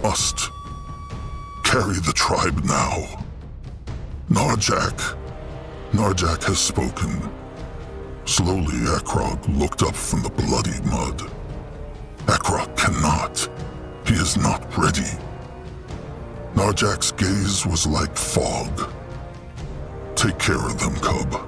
must. Carry the tribe now. Narjak. Narjak has spoken. Slowly, Akrog looked up from the bloody mud. Akrog cannot. He is not ready. Narjak's gaze was like fog. Take care of them, cub.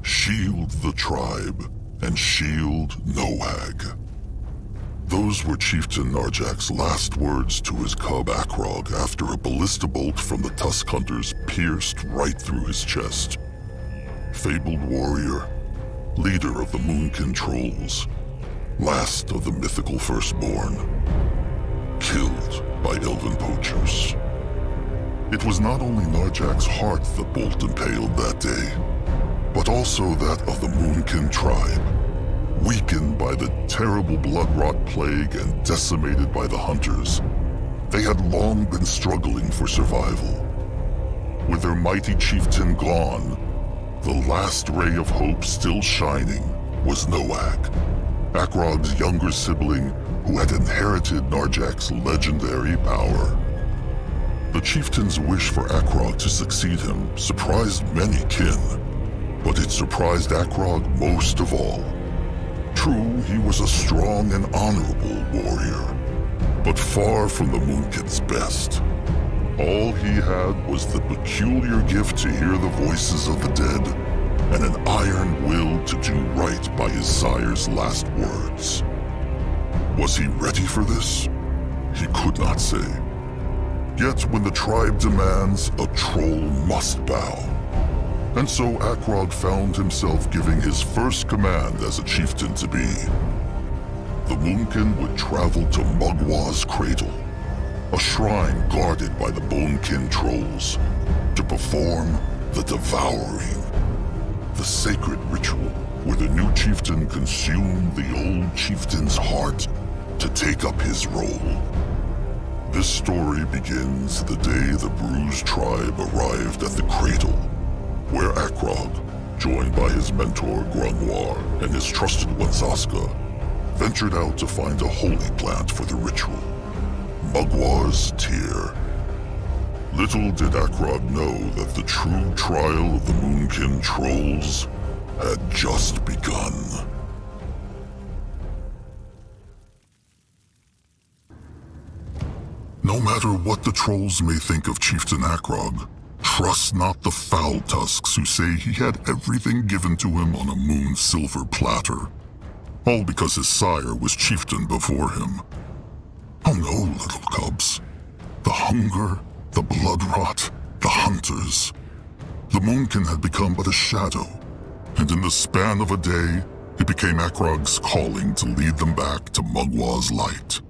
Shield the tribe, and shield Noag. Those were Chieftain Narjak's last words to his cub Akrog after a ballista bolt from the Tusk Hunters pierced right through his chest. Fabled warrior, leader of the Moonkin Trolls, last of the mythical firstborn, killed by elven poachers. It was not only Narjak's heart the bolt impaled that day, but also that of the Moonkin tribe, weakened by the terrible blood-rot plague and decimated by the hunters. They had long been struggling for survival. With their mighty chieftain gone, the last ray of hope still shining was Noag, Akrog's younger sibling who had inherited Narjak's legendary power. The chieftain's wish for Akrog to succeed him surprised many kin, but it surprised Akrog most of all. True, he was a strong and honorable warrior, but far from the Moonkin's best. All he had was the peculiar gift to hear the voices of the dead, and an iron will to do right by his sire's last words. Was he ready for this? He could not say. Yet when the tribe demands, a troll must bow. And so Akrog found himself giving his first command as a chieftain to be. The Moonkin would travel to Mugwa's cradle, a shrine guarded by the Bonekin Trolls, to perform the Devouring, the sacred ritual where the new chieftain consumed the old chieftain's heart to take up his role. This story begins the day the Bruised tribe arrived at the cradle, where Akrog, joined by his mentor Grunwar and his trusted one Zaska, ventured out to find a holy plant for the ritual, Mugwar's Tear. Little did Akrog know that the true trial of the Moonkin trolls had just begun. No matter what the trolls may think of Chieftain Akrog, trust not the foul tusks who say he had everything given to him on a moon silver platter. All because his sire was chieftain before him. Oh no, little cubs. The hunger, the blood rot, the hunters. The Moonkin had become but a shadow, and in the span of a day, it became Akrog's calling to lead them back to Mugwa's light.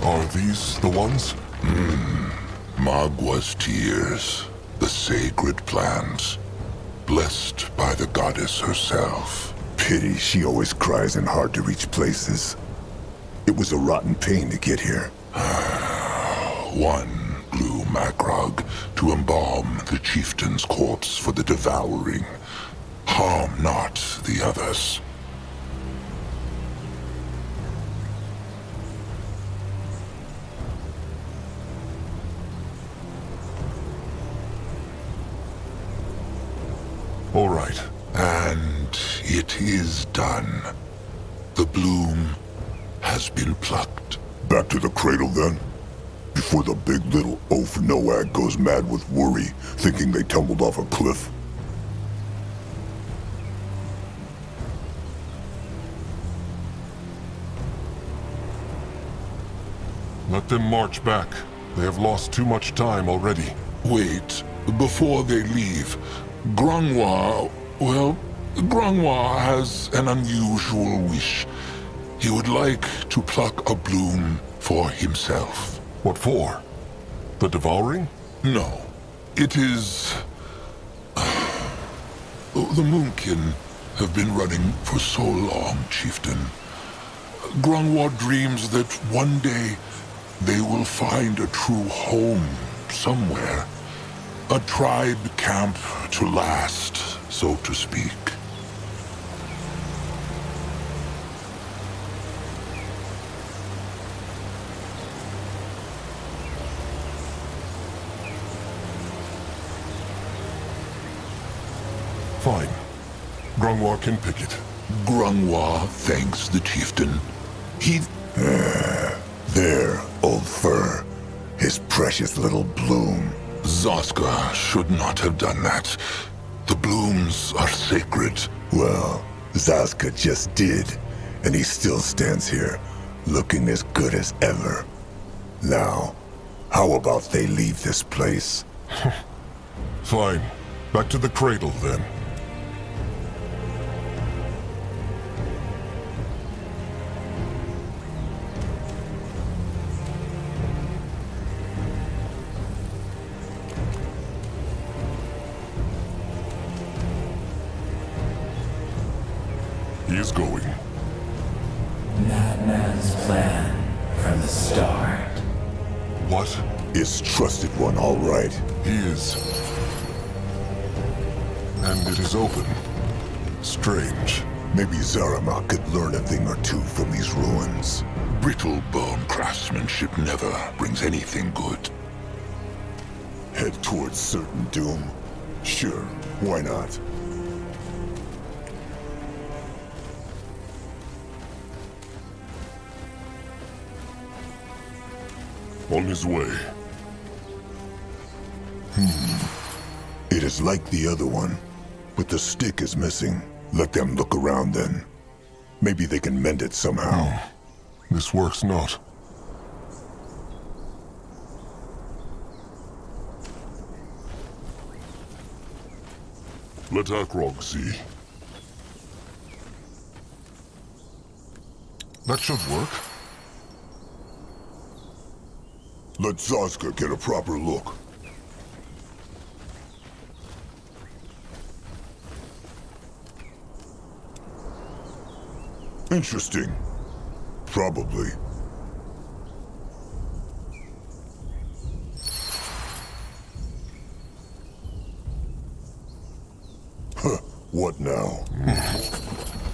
Are these the ones? Magwa's tears, the sacred plants, blessed by the goddess herself. Pity she always cries in hard-to-reach places. It was a rotten pain to get here. One blew Magrog to embalm the chieftain's corpse for the devouring. Harm not the others. All right. And it is done. The bloom has been plucked. Back to the cradle, then? Before the big little oaf Noag goes mad with worry, thinking they tumbled off a cliff. Let them march back. They have lost too much time already. Wait, before they leave, Grangwa has an unusual wish. He would like to pluck a bloom for himself. What for? The devouring? No, it is... The Moonkin have been running for so long, Chieftain. Grangwa dreams that one day they will find a true home somewhere. A tribe camp to last, so to speak. Fine. Grangwa can pick it. Grangwa thanks the chieftain. He... There, old fur. His precious little bloom. Zaska should not have done that. The blooms are sacred. Well, Zaska just did, and he still stands here, looking as good as ever. Now, how about they leave this place? Fine. Back to the cradle, then. He is going. That man's plan from the start. What? It's trusted one, all right. He is. And it is open. Strange. Maybe Zarama could learn a thing or two from these ruins. Brittle bone craftsmanship never brings anything good. Head towards certain doom? Sure, why not? On his way. It is like the other one, but the stick is missing. Let them look around then. Maybe they can mend it somehow. This works not. Let Akrog see. That should work. Let Zaska get a proper look. Interesting. Probably. Huh. What now?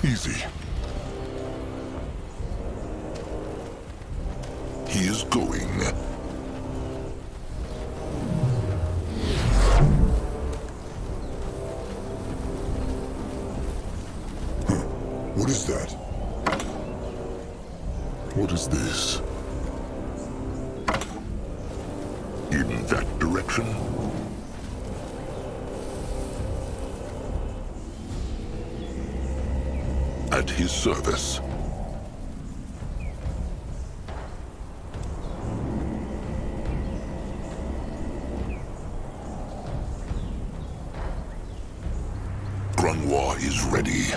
Easy. He is going. What is that? What is this? In that direction? At his service. Grunwa is ready.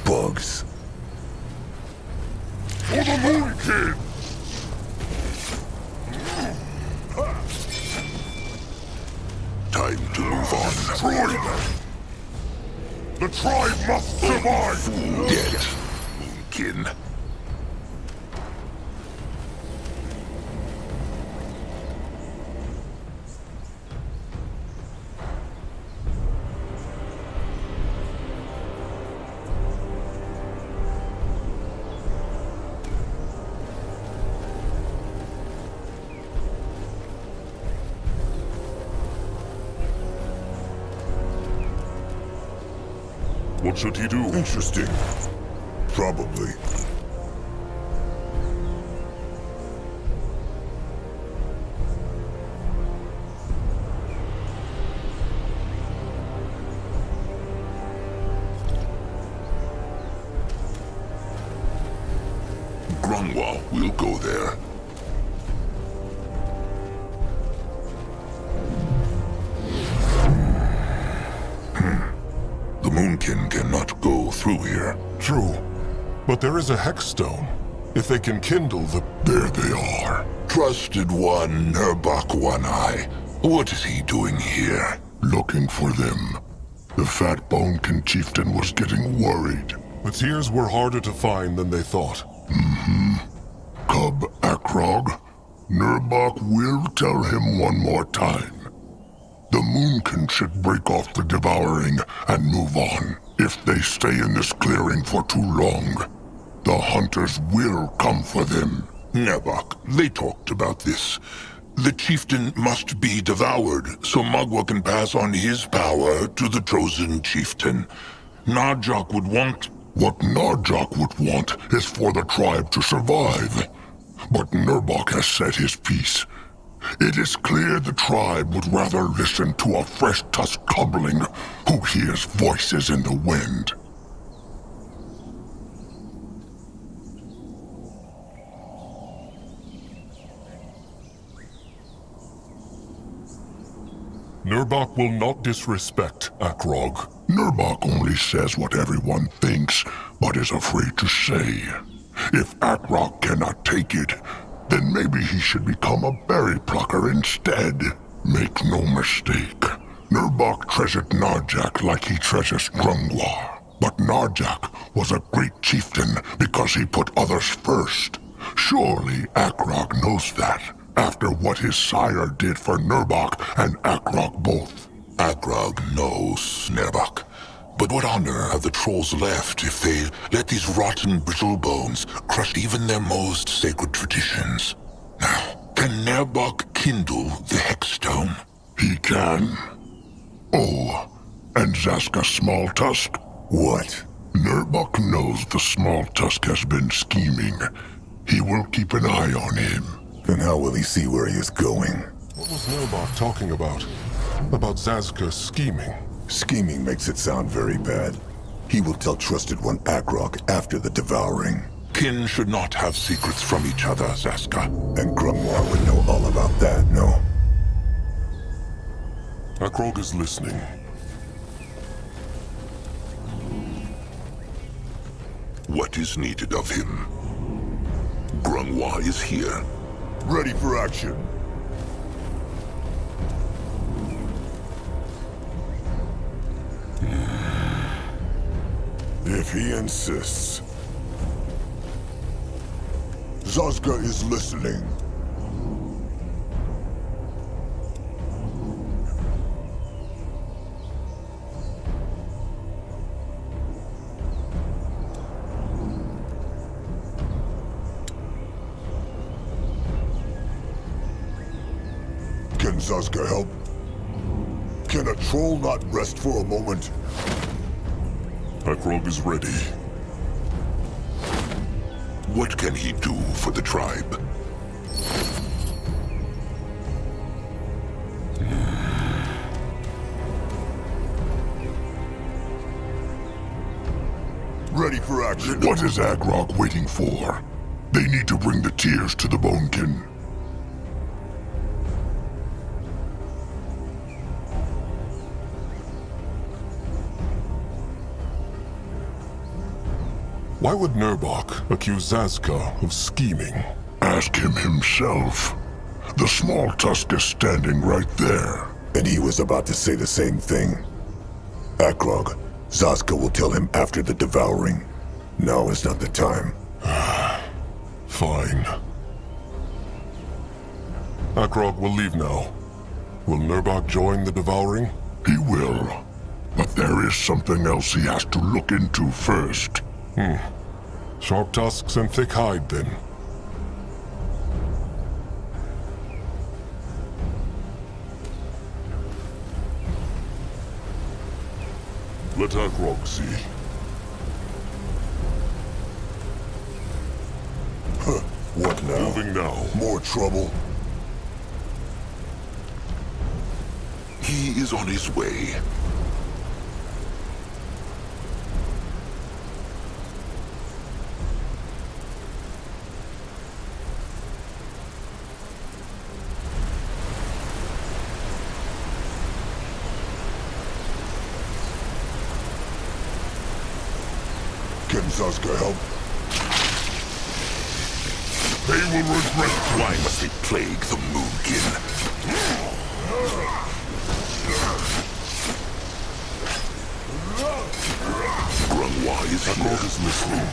Bugs. For the Moon Kid! Time to move on. Destroy them! The tribe must survive! Dead, Moonkin. What should he do? Interesting. Probably. Grunwa will go there. The Moonkin cannot go through here. True. But there is a hex stone. If they can kindle the... There they are. Trusted one, Nurbok One Eye. What is he doing here? Looking for them. The Fat Bonekin chieftain was getting worried. The tears were harder to find than they thought. Cub Akrog, Nurbok will tell him one more time. The Moonkin should break off the devouring and move on. If they stay in this clearing for too long, the hunters will come for them. Nurbok, they talked about this. The chieftain must be devoured, so Magua can pass on his power to the chosen chieftain. Narjok would want... What Narjok would want is for the tribe to survive. But Nurbok has said his piece. It is clear the tribe would rather listen to a fresh tusk cobbling who hears voices in the wind. Nurbok will not disrespect Akrog. Nurbok only says what everyone thinks, but is afraid to say. If Akrog cannot take it, then maybe he should become a berry plucker instead. Make no mistake, Nurbok treasured Narjak like he treasures Grungwar. But Narjak was a great chieftain because he put others first. Surely Akrog knows that, after what his sire did for Nurbok and Akrog both. Akrog knows, Nurbok. But what honor have the trolls left if they let these rotten brittle bones crush even their most sacred traditions? Now, can Nurbok kindle the Hexstone? He can. Oh, and Zaska Smalltusk? What? Nurbok knows the Smalltusk has been scheming. He will keep an eye on him. Then how will he see where he is going? What was Nurbok talking about? About Zazka scheming? Scheming makes it sound very bad. He will tell Trusted One Akrog after the devouring. Kin should not have secrets from each other, Zaska. And Grungwar would know all about that, no? Akrog is listening. What is needed of him? Grungwa is here. Ready for action. If he insists. Zazka is listening. Can Zazka help? Can a troll not rest for a moment? Akrog is ready. What can he do for the tribe? Ready for action. What is Akrog waiting for? They need to bring the tears to the Bonekin. Why would Nurbok accuse Zazka of scheming? Ask him himself. The small tusk is standing right there. And he was about to say the same thing. Akrog, Zazka will tell him after the devouring. Now is not the time. Fine. Akrog will leave now. Will Nurbok join the devouring? He will. But there is something else he has to look into first. Sharp tusks and thick hide, then. Let Akrog see. What now? Moving now. More trouble? He is on his way. Can Zazka help? They will regret. Why must they plague the Moonkin? Grungwa is here. Akrog is listening.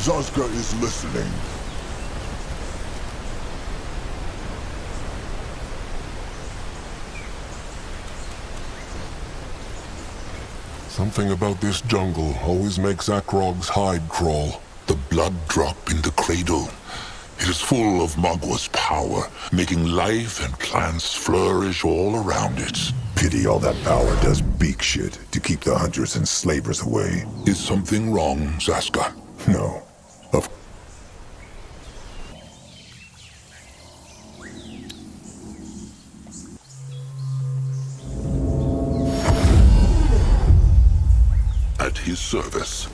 Zazka is listening. Something about this jungle always makes Akrog's hide crawl. The blood drop in the cradle. It is full of Magwa's power, making life and plants flourish all around it. Pity all that power does beak shit to keep the hunters and slavers away. Is something wrong, Zaska? No. Of At his service.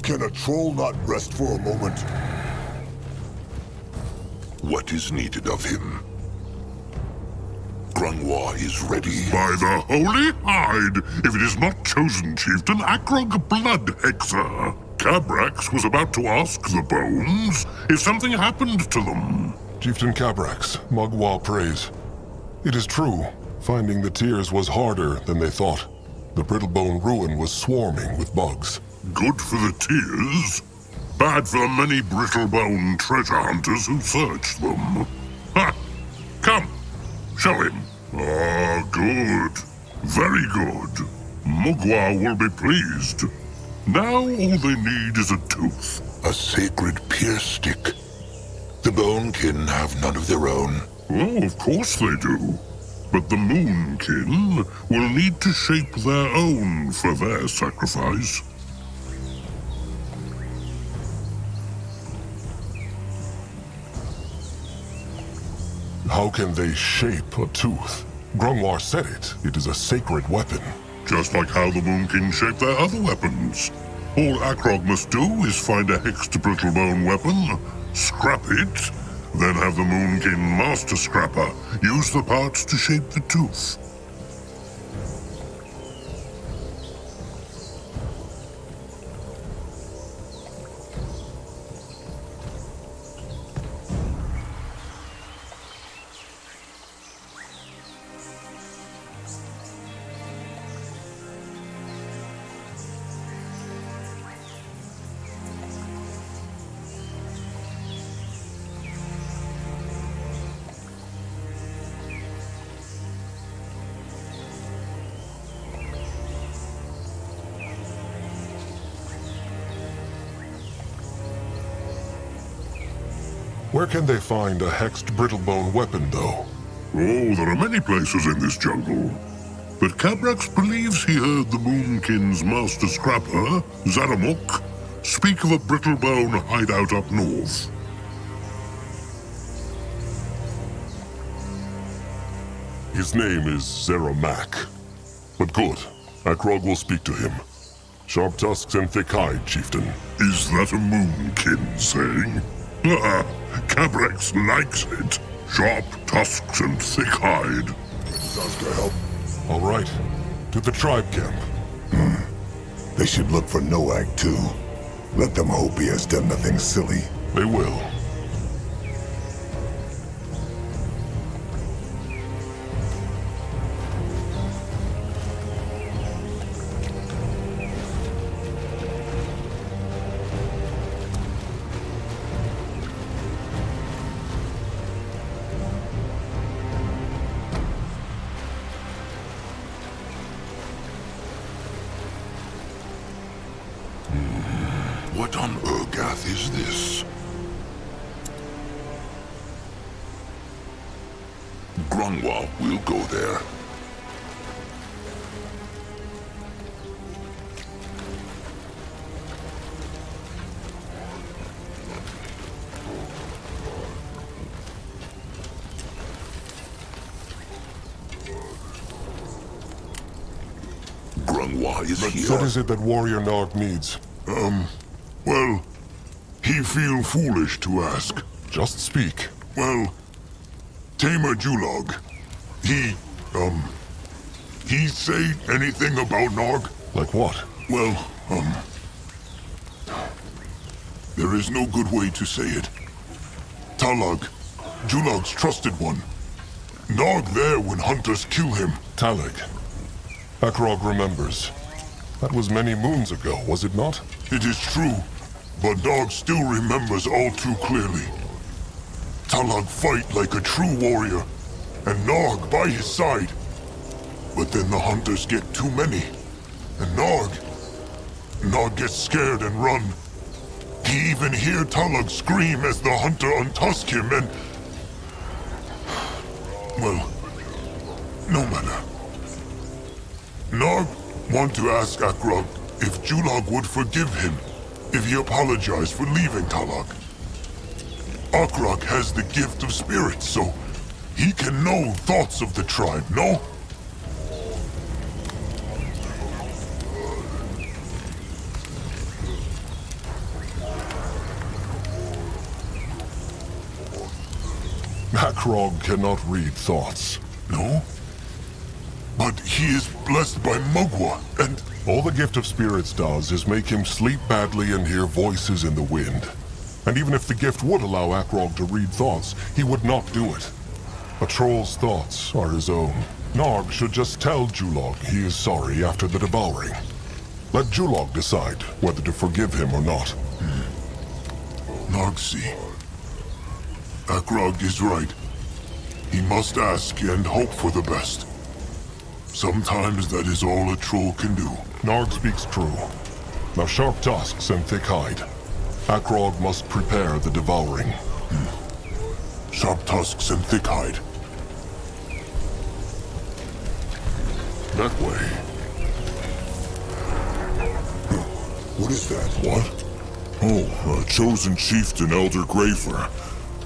Can a troll not rest for a moment? What is needed of him? Grungwa is ready. By the holy hide, if it is not chosen chieftain Akrog Blood Hexer. Cabrax was about to ask the bones if something happened to them. Chieftain Cabrax, Magwa prays. It is true, finding the tears was harder than they thought. The Brittlebone ruin was swarming with bugs. Good for the tears, bad for the many Brittlebone treasure hunters who searched them. Ha! Come, show him. Ah, good. Very good. Mugwa will be pleased. Now all they need is a tooth. A sacred pierce stick. The Bonekin have none of their own. Oh, of course they do. But the Moonkin will need to shape their own for their sacrifice. How can they shape a tooth? Grungwar said it. It is a sacred weapon. Just like how the Moon King shaped their other weapons. All Akrog must do is find a hexed brittlebone weapon, scrap it, then have the Moon King Master Scrapper use the parts to shape the tooth. Where can they find a hexed brittlebone weapon, though? Oh, there are many places in this jungle. But Cabrax believes he heard the Moonkins' Master Scrapper, Zaramuk, speak of a brittlebone hideout up north. His name is Zeramak. But good. Akrog will speak to him. Sharp tusks and thick hide, chieftain. Is that a Moonkin saying? Ah, Cabrax likes it. Sharp tusks and thick hide. Zaska, help. All right. To the tribe camp. They should look for Noag, too. Let them hope he has done nothing silly. They will. What on Urgath is this? Grungwa will go there. Grungwa is here. What is it that Warrior Nog needs? Well, he feel foolish to ask. Just speak. Well, Tamer Julog, he say anything about Nog? Like what? Well, there is no good way to say it. Talag, Julog's trusted one. Nog there when hunters kill him. Talig. Akrog remembers. That was many moons ago, was it not? It is true, but Nog still remembers all too clearly. Talag fight like a true warrior, and Nog by his side. But then the hunters get too many, and Nog gets scared and run. He even hear Talag scream as the hunter untusk him and... Well, no matter. Nog want to ask Akrog if Julog would forgive him if he apologized for leaving Talag. Akrog has the gift of spirits, so he can know thoughts of the tribe, no? Akrog cannot read thoughts. No? But he is blessed by Mugwa, and... All the Gift of Spirits does is make him sleep badly and hear voices in the wind. And even if the gift would allow Akrog to read thoughts, he would not do it. A troll's thoughts are his own. Nog should just tell Julog he is sorry after the devouring. Let Julog decide whether to forgive him or not. Nog see. Akrog is right. He must ask and hope for the best. Sometimes that is all a troll can do. Nog speaks true. Now sharp tusks and thick hide. Akrog must prepare the devouring. Sharp tusks and thick hide. That way. What is that? What? Oh, a chosen chieftain, Elder Grafer.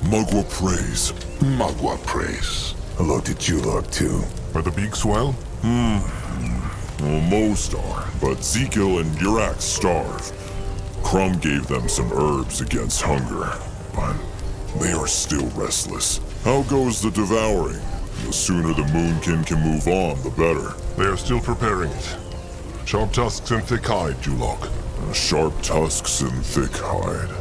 Mugwa prays. Magua prays. Hello to Julog, too. Are the beaks well? Well, most are, but Zekil and Yurak starve. Crumb gave them some herbs against hunger, but they are still restless. How goes the devouring? The sooner the Moonkin can move on, the better. They are still preparing it. Sharp tusks and thick hide, Julog. Sharp tusks and thick hide.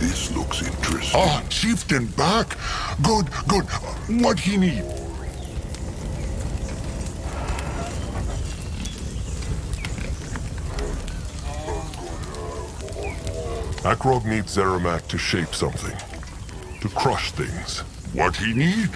This looks interesting. Ah, chieftain back! Good, good. What he need? Akrog needs Zeramak to shape something. To crush things. What he need?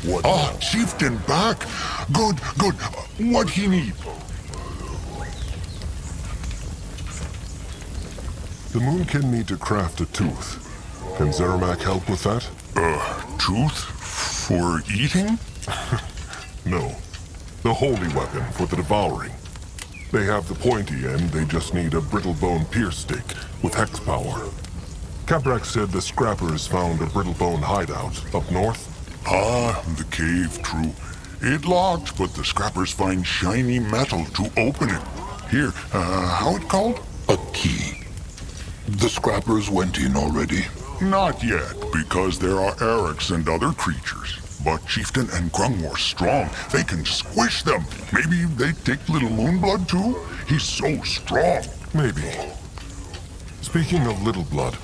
What? Ah, chieftain back! Good, good. What he need? The Moonkin need to craft a tooth. Can Zeramak help with that? Tooth? For eating? No. The holy weapon for the devouring. They have the pointy end, they just need a brittle bone pierce stick with hex power. Kabrak said the scrappers found a brittle bone hideout up north. Ah, the cave, true. It locked, but the scrappers find shiny metal to open it. Here, how it called? A key. The scrappers went in already. Not yet, because there are Erics and other creatures. But Chieftain and Grungwar strong. They can squish them. Maybe they take little Moonblood too? He's so strong. Maybe. Speaking of Little Blood,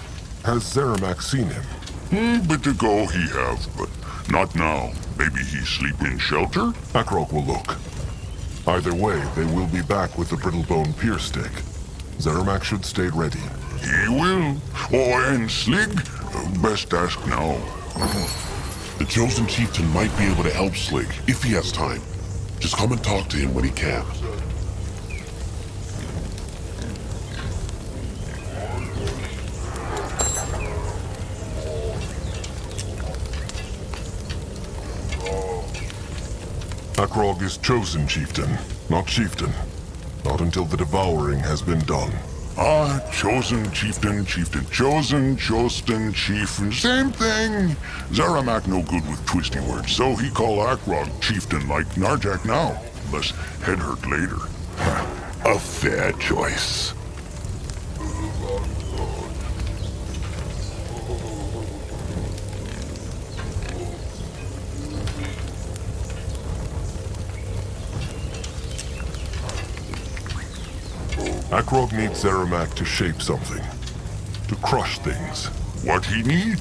has Zeramak seen him? Bit ago he have, but not now. Maybe he sleep in shelter? Akrog will look. Either way, they will be back with the brittle bone pierce stick. Zeramak should stay ready. He will. Oh, and Slig? Best ask now. The chosen chieftain might be able to help Slig, if he has time. Just come and talk to him when he can. Akrog is chosen chieftain, not chieftain. Not until the devouring has been done. Ah, chosen chieftain, chosen, chieftain, same thing. Zeramak no good with twisty words, so he call Akrog chieftain like Narjak now. Less head hurt later. A fair choice. Akrog needs Zeramak to shape something. To crush things. What he need?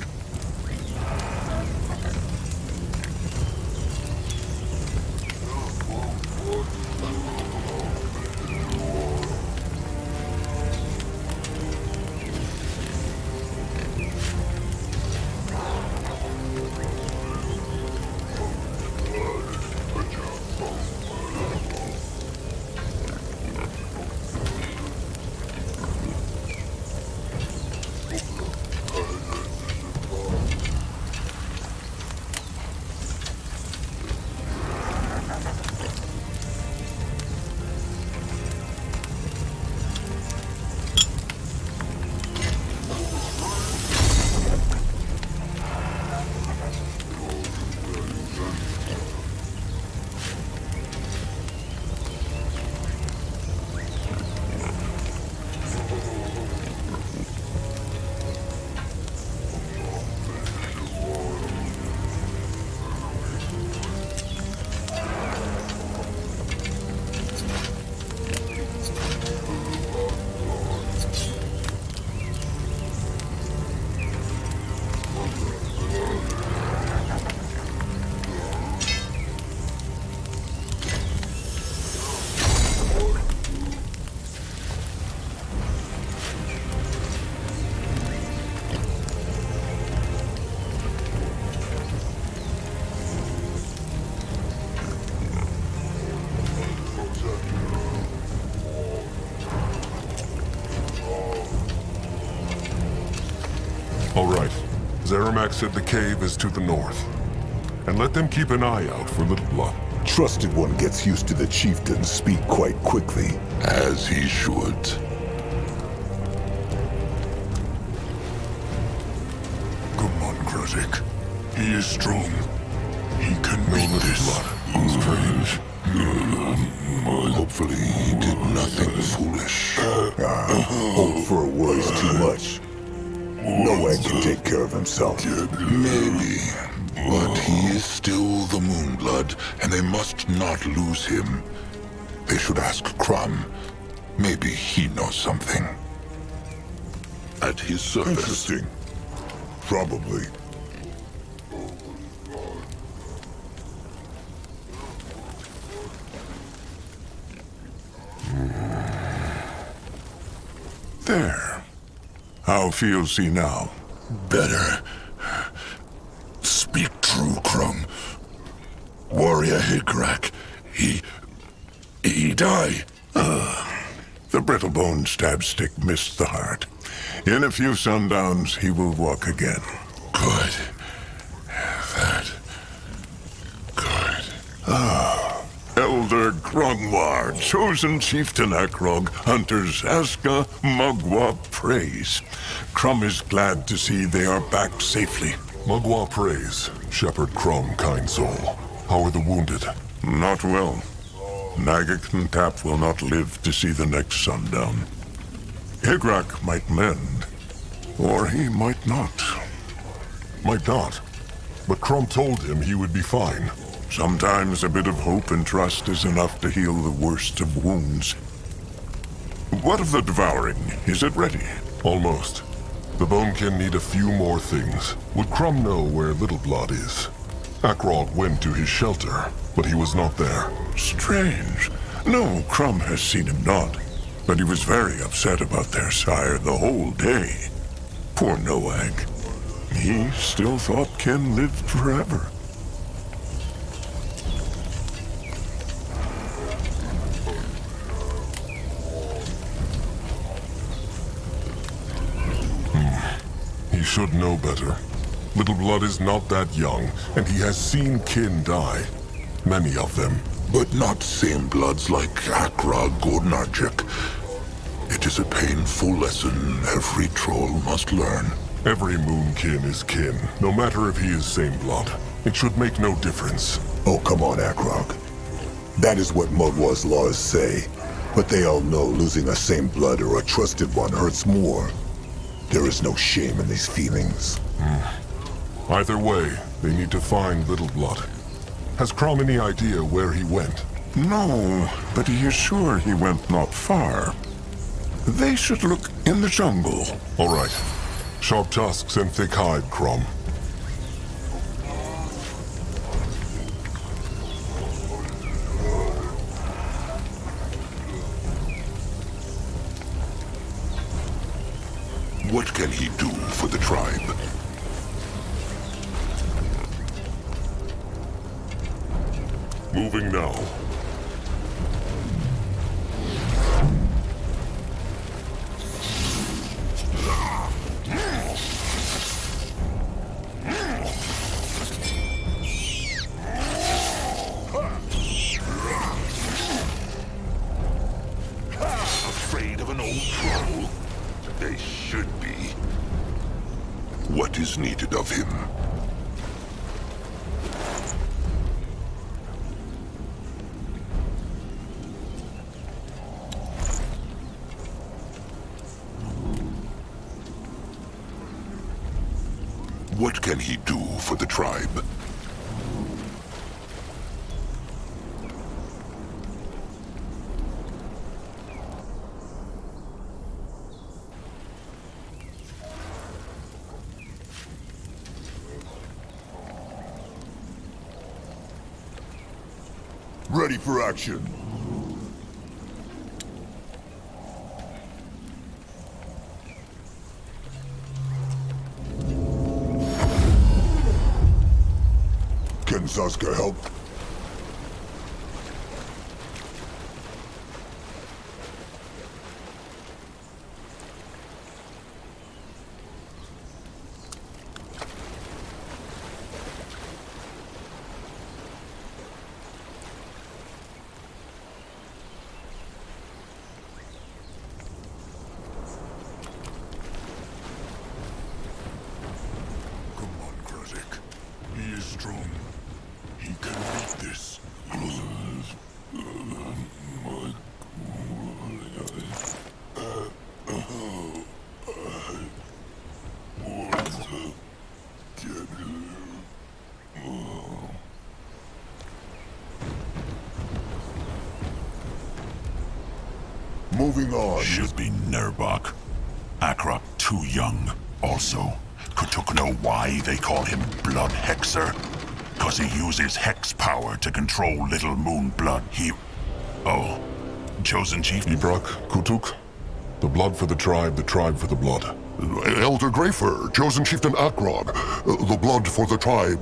Higrak said the cave is to the north. And let them keep an eye out for Little Blood. Trusted one gets used to the chieftain's speak quite quickly. As he should. Come on, Kruzek. He is strong. He can make this. Strange. Hopefully he did nothing foolish. Hope for a word is too much. No one can take care of himself. Maybe. But he is still the Moonblood, and they must not lose him. They should ask Crumb. Maybe he knows something. At his service. Interesting. Probably. There. How feels he now? Better. Speak true, Crumb. Warrior Higrak, he died. The brittlebone stab stick missed the heart. In a few sundowns, he will walk again. Good. Good. Elder Grongwar, chosen chieftain Akrog, hunters Aska, Mugwa praise. Crumb is glad to see they are back safely. Mugwa praise, Shepherd Crumb, kind soul. How are the wounded? Not well. Nagak and Tap will not live to see the next sundown. Higrak might mend, or he might not. Might not. But Crumb told him he would be fine. Sometimes a bit of hope and trust is enough to heal the worst of wounds. What of the devouring? Is it ready? Almost. The Bonekin need a few more things. Would Crumb know where Little Blood is? Akrog went to his shelter, but he was not there. Strange. No, Crumb has seen him not. But he was very upset about their sire the whole day. Poor Noag. He still thought Ken lived forever. He should know better. Little Blood is not that young, and he has seen kin die. Many of them. But not same bloods like Akrog or Narjik. It is a painful lesson every troll must learn. Every moonkin is kin, no matter if he is same blood. It should make no difference. Oh, come on, Akrog. That is what Mugwa's laws say. But they all know losing a same blood or a trusted one hurts more. There is no shame in these feelings. Either way, they need to find Little Blood. Has Crumb any idea where he went? No, but he is sure he went not far. They should look in the jungle. All right. Sharp tusks and thick hide, Crumb. What can he do for the tribe? Moving now. Afraid of an old troll? They should be. What is needed of him? What can he do for the tribe? Ready for action. Can Saska help? moving on. Should be Nerbok. Akrok too young. Also, Kutuk know why they call him Blood Hexer? Cause he uses hex power to control Little Moon Blood. Oh. Chosen Chief? Ibrak, Kutuk. The blood for the tribe for the blood. Elder Greyfur, Chosen Chieftain Akrog. The blood for the tribe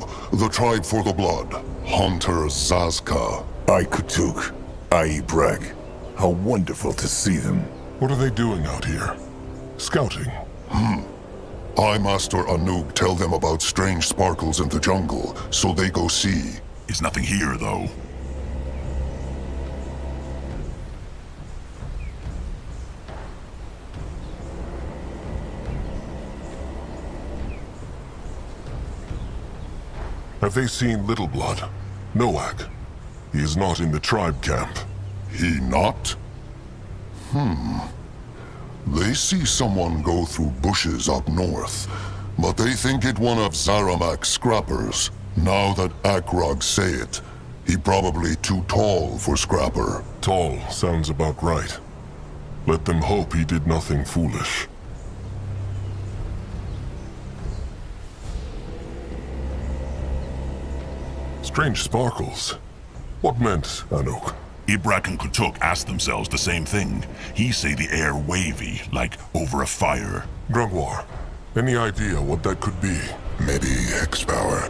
for the blood. Hunter Zazka. I Kutuk. I Ibrak. How wonderful to see them. What are they doing out here? Scouting? I, Master Anub, tell them about strange sparkles in the jungle, so they go see. Is nothing here, though. Have they seen Little Blood? Noak. He is not in the tribe camp. He not? They see someone go through bushes up north, but they think it one of Zaramak's scrappers. Now that Akrog say it, he probably too tall for scrapper. Tall sounds about right. Let them hope he did nothing foolish. Strange sparkles. What meant, Anuk? Ibrak and Kutuk asked themselves the same thing. He say the air wavy, like over a fire. Grungwar, any idea what that could be? Maybe hex power.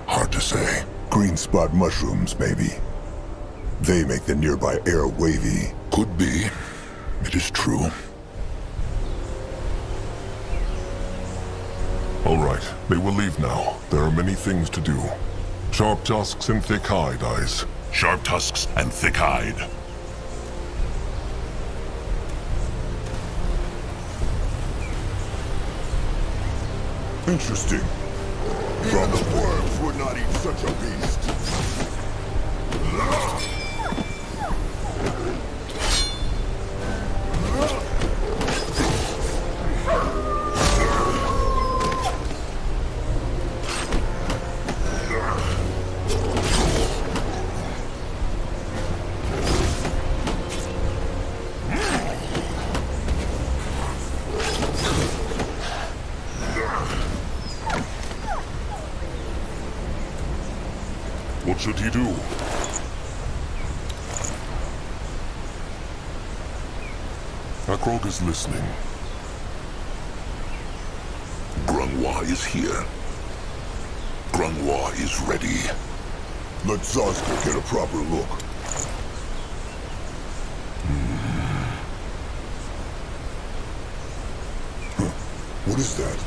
Hard to say. Green spot mushrooms, maybe. They make the nearby air wavy. Could be. It is true. All right, they will leave now. There are many things to do. Sharp tusks and thick hide, eyes. Sharp tusks and thick hide. Interesting. From the worms would not eat such a beast. What should he do? Akrog is listening. Grungwa is here. Grungwa is ready. Let Zazka get a proper look. What is that?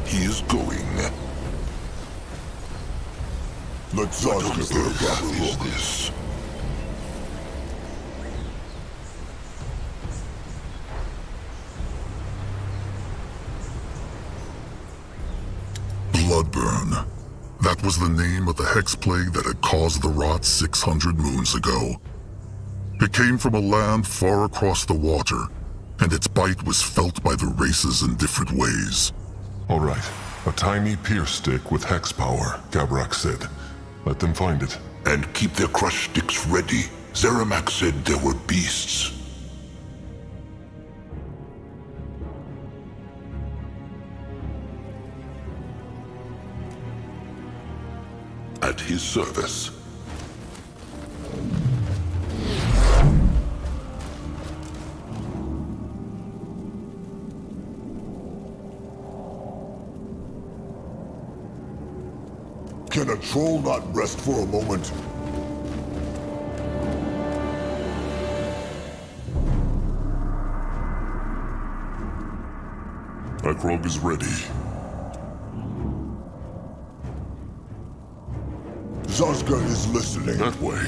He is going. Let Zazka get a proper What is look. this? Bloodburn. That was the name of the hex plague that had caused the rot 600 moons ago. It came from a land far across the water, and its bite was felt by the races in different ways. All right. A tiny pierce stick with hex power, Gabrak said. Let them find it. And keep their crush sticks ready. Zeramak said there were beasts. At his service. Can Can a troll not rest for a moment? Akrog is ready. Zazka is listening. That way.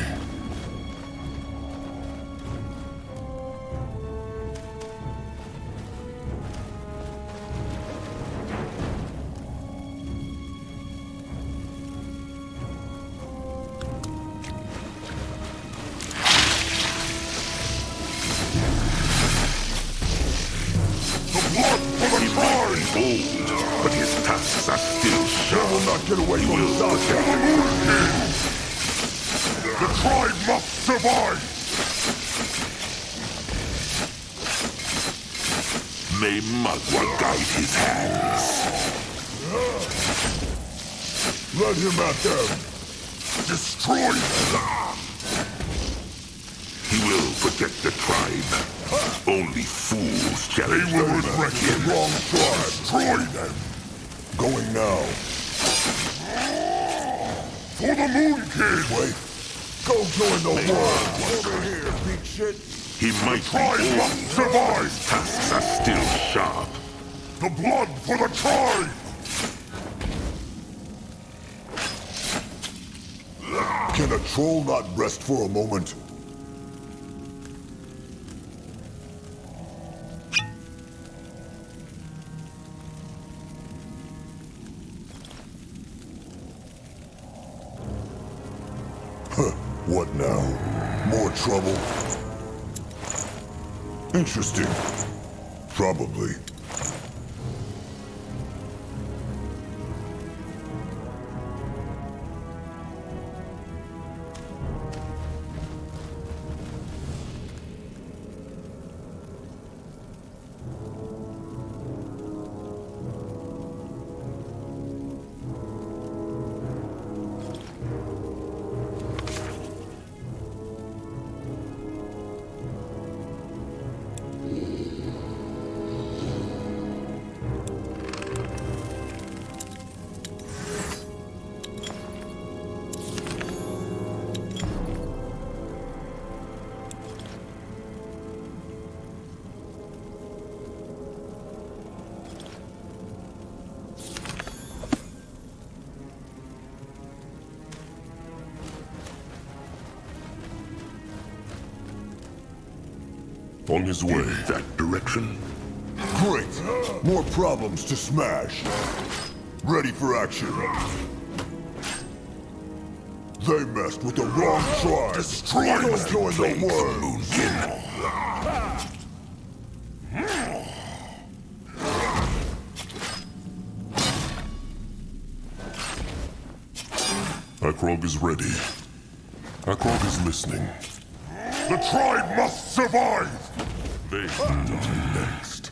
But his tusks are still sharp. Will not get away from Zazka. The tribe must survive! May Magua guide his hands. Let him at them. Destroy them! He will protect the tribe. Only fools challenge They will the regret Moonkin. the wrong tribe. Destroy them! Going now. For the Moon King! Wait. Go join the war. Over here, big shit. He might be tribe old. must survive! His tusks are still sharp. The blood for the tribe! Can a troll not rest for a moment? What now? More trouble? Interesting. Probably. On his way. That direction? Great! More problems to smash. Ready for action. They messed with the wrong tribe. Destroy Don't them. join the war. Moonkin. Akrog is ready. Akrog is listening. The tribe must survive! They die next.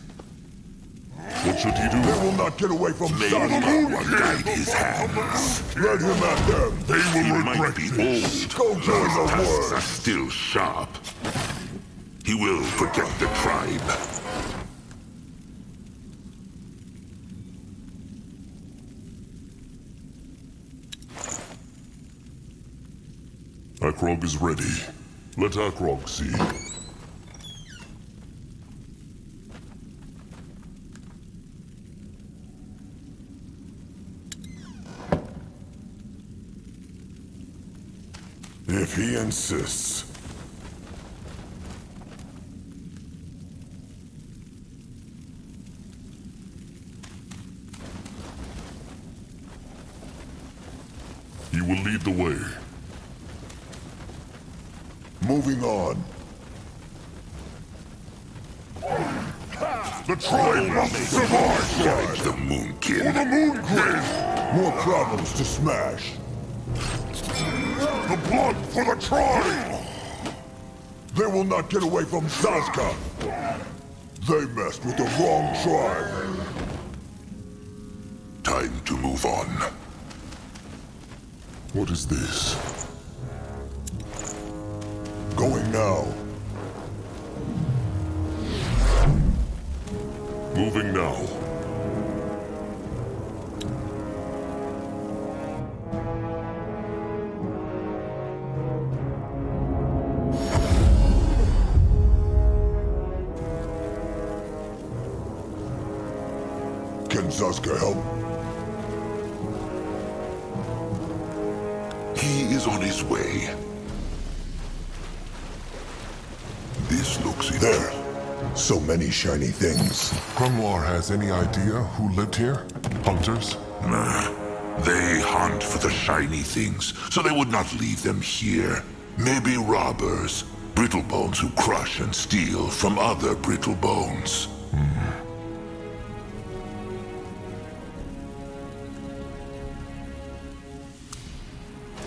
What should he do? They will not get away from May Zazka. Magua guide his hands. Let him at them. They He will might regret be this. old. Go join His the tusks are war. still sharp. He will protect the tribe. Akrog is ready. Let Akrog see. If he insists. He will lead the way. Moving on. The tribe must survive! Challenge the Moonkin. The Moon King! More problems to smash. The blood for the tribe! They will not get away from Zazka. They messed with the wrong tribe. Time to move on. What is this? Going now. Moving now. Can Zaska help? He is on his way. This looks There. So many shiny things. Grunwar has any idea who lived here? Hunters? Nah. They hunt for the shiny things, so they would not leave them here. Maybe robbers, brittle bones who crush and steal from other brittle bones.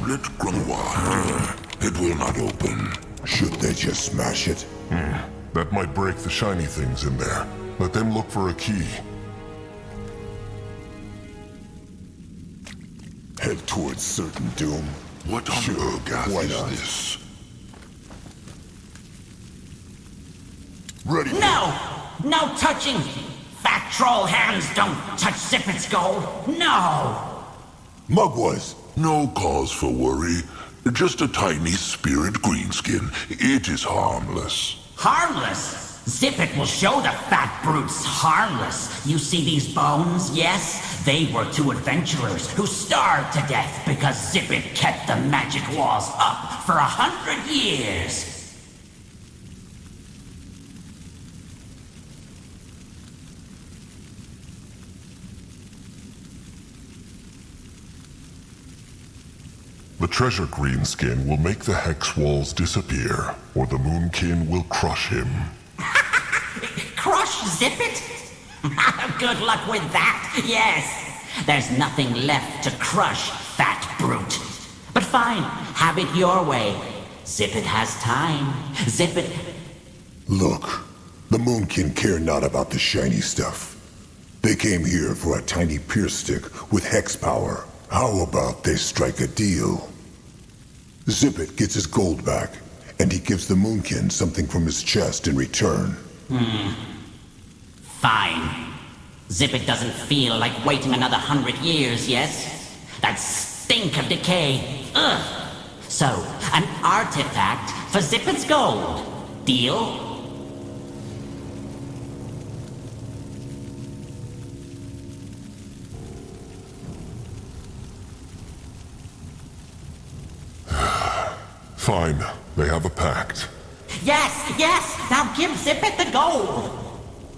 Let Grunwar. It will not open. Should they just smash it? That might break the shiny things in there. Let them look for a key. Head towards certain doom. What on Sure, Urgath why is not? this? Ready? No! No touching! Fat troll hands don't touch Zippet's gold! No! Mugwas! No cause for worry. Just a tiny spirit greenskin. It is harmless. Harmless? Zippet will show the fat brutes harmless. You see these bones, yes? They were two adventurers who starved to death because Zippet kept the magic walls up for 100 years. The treasure greenskin will make the hex walls disappear, or the Moonkin will crush him. Crush Zippet? Good luck with that, yes. There's nothing left to crush, fat brute. But fine, have it your way. Zippet has time. Zippet... Look, the Moonkin care not about the shiny stuff. They came here for a tiny pierce stick with hex power. How about they strike a deal? Zippet gets his gold back, and he gives the Moonkin something from his chest in return. Fine. Zippet doesn't feel like waiting another 100 years, yes? That stink of decay. Ugh. So, an artifact for Zippet's gold. Deal? Fine, they have a pact. Yes, yes! Now give Zippet the gold!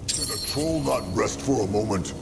Can the troll not rest for a moment?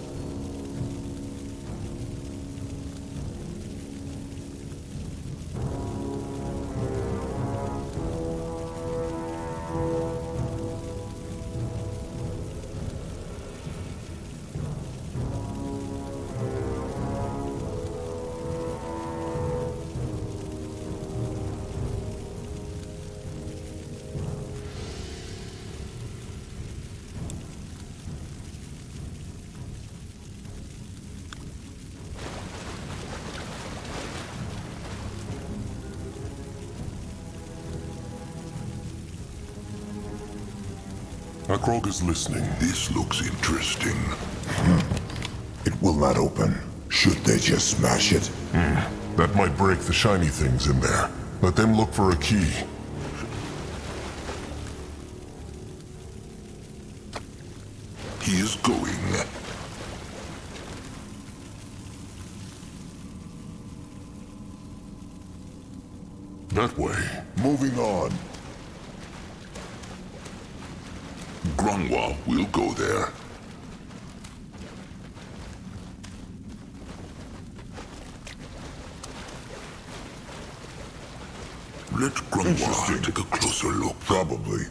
Akrog is listening. This looks interesting. It will not open. Should they just smash it? That might break the shiny things in there. Let them look for a key. He is going. That way. Moving on. Grunwald will go there. Let Grunwald take a closer look. Probably.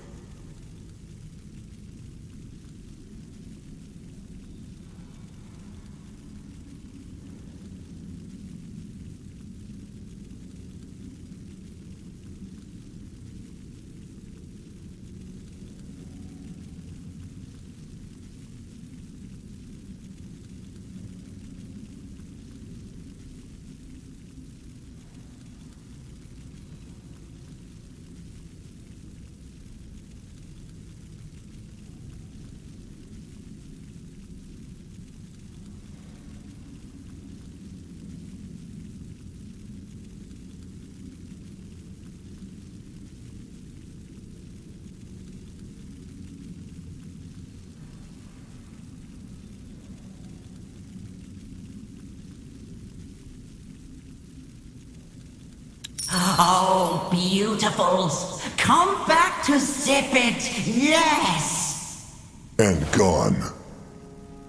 Oh, beautifuls, come back to Zip It, yes! And gone.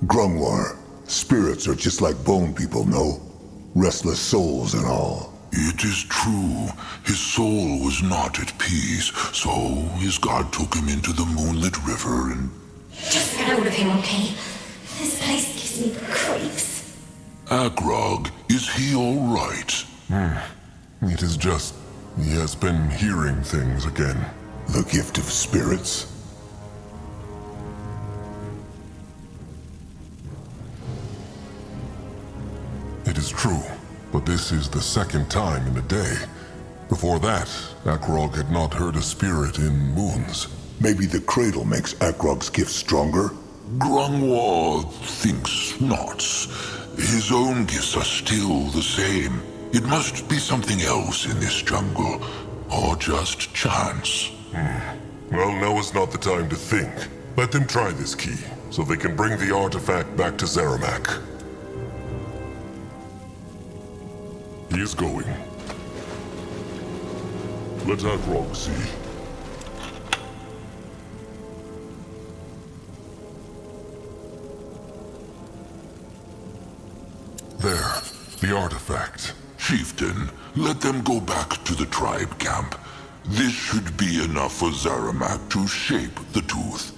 Grungwar, spirits are just like bone people, no? Restless souls and all. It is true. His soul was not at peace, so his god took him into the moonlit river and... Just get out of him, okay? This place gives me the creeps. Akrog, is he all right? It is just... he has been hearing things again. The gift of spirits? It is true, but this is the second time in a day. Before that, Akrog had not heard a spirit in moons. Maybe the cradle makes Akrog's gift stronger? Grungwar thinks not. His own gifts are still the same. It must be something else in this jungle, or just chance. Well, now is not the time to think. Let them try this key, so they can bring the artifact back to Zeramak. He is going. Let Akrog see. There, the artifact. Chieftain, let them go back to the tribe camp. This should be enough for Zeramak to shape the tooth.